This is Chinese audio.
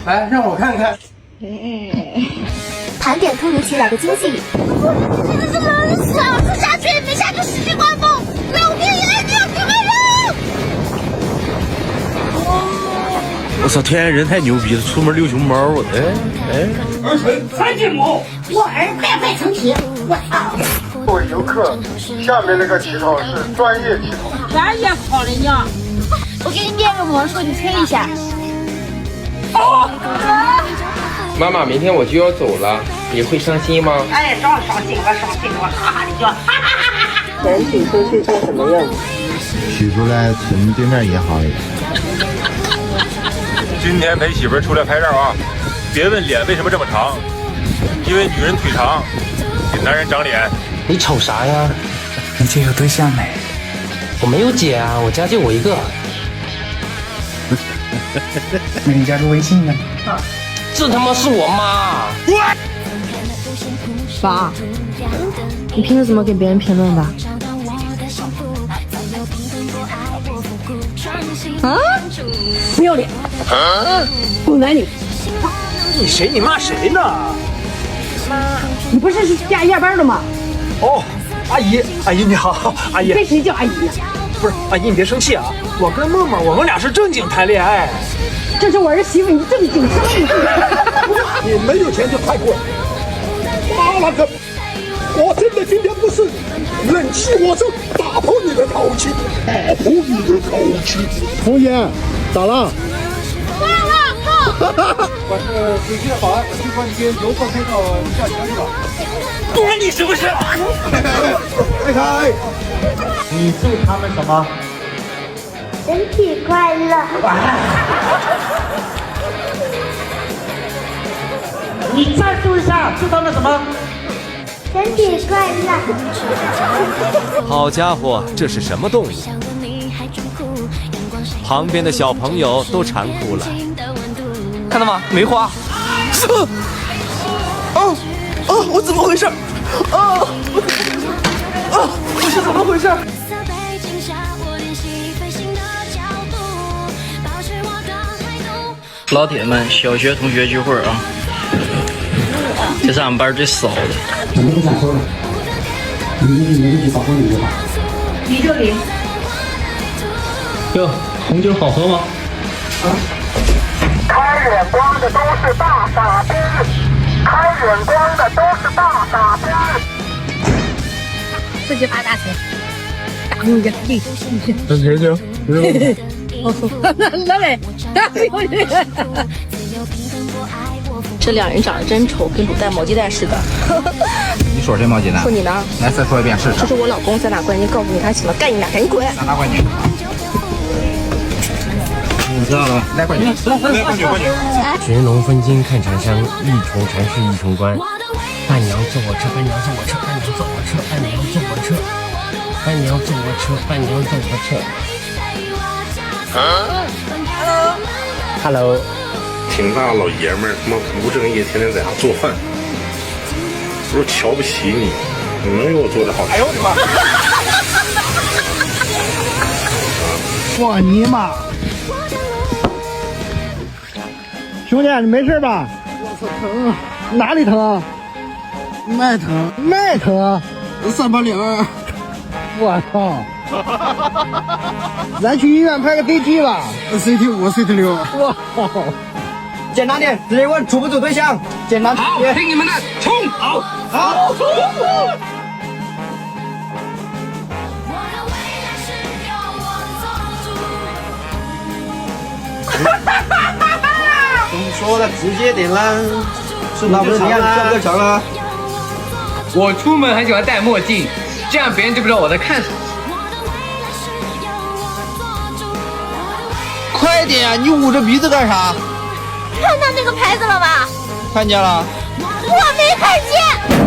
来，让我看看。盘点突如其来的惊喜。这是冷死啊！不下去，没下去使劲刮风，老天爷，你要怎么了？我操！天人太牛逼了，出门遛熊猫啊！儿臣参见母。我儿快成体，我操！作为游客，下面那个乞讨是专业乞讨。专业好的呢。我给你捏个魔术，你吹一下。妈妈，明天我就要走了，你会伤心吗？哎，伤心了，哈哈的叫，哈哈哈哈。全体出去做什么任务？取出来存对面银行里。今天陪媳妇儿出来拍照啊，别问脸为什么这么长，因为女人腿长，比男人长脸。你瞅啥呀？你姐有对象没？我没有姐啊，我家就我一个。那你加个微信呢？这他妈是我妈！爸，你凭什么给别人评论的？啊！不要脸！狗男女！你谁？你骂谁呢？你不是加夜班的吗？哦，阿姨你好，阿姨。跟谁叫阿姨呀？不是，阿姨你别生气啊，我跟梦梦我们俩是正经谈恋爱。这是我儿媳妇，你正经生意。你没有钱就太贵。妈了个！我真的今天不是忍气，我是打破你的口气，打破你的口气。红姐，咋了？挂了，靠！把这手机好，去把你给游客开到下乡去吧。关你什么事？开开！你祝他们什么？身体快乐。你再说一下，祝他们什么？身体快乐。好家伙，这是什么动物？旁边的小朋友都馋哭了。看到吗？梅花。我怎么回事？我是怎么回事？老铁们，小学同学聚会啊！这是俺们班最骚的。什么不想说了？你就去保护你就好。李热林。哟，红酒好喝吗？开远光的都是大傻逼，开远光的都是大傻逼。自己发大财，大红眼力。真甜甜。来嘞，这两人长得真丑，跟卤蛋毛鸡蛋似的。你说谁毛鸡蛋？说你呢？来，再说一遍试试。这是我老公，咱俩关系，告诉你他行了，干你俩，赶紧滚！咱俩关系。我知道了，来关系，来关系。寻龙分金看长香，一重禅是一重关。伴娘坐我车，伴娘坐我车，伴娘坐我车，伴娘坐我车，伴娘坐我车，伴娘坐我车。Hello， 挺大老爷们儿，他妈不务正业，天天在家做饭，不是瞧不起你，你能给我做点好吃？哎呦我的妈！我尼玛！兄弟，你没事吧？我操，疼！哪里疼？脉疼，脉疼。 382。我操！咱去医院拍个 CT 吧。CT5、CT6。我操！简单点，直接问处不处对象。简单。好，听你们的，冲！好，冲！怎么说的直接点啦？那不是你让这个长了？我出门很喜欢戴墨镜，这样别人就不知道我在看什么。快点啊！你捂着鼻子干啥？看到那个牌子了吧？看见了。我没看见。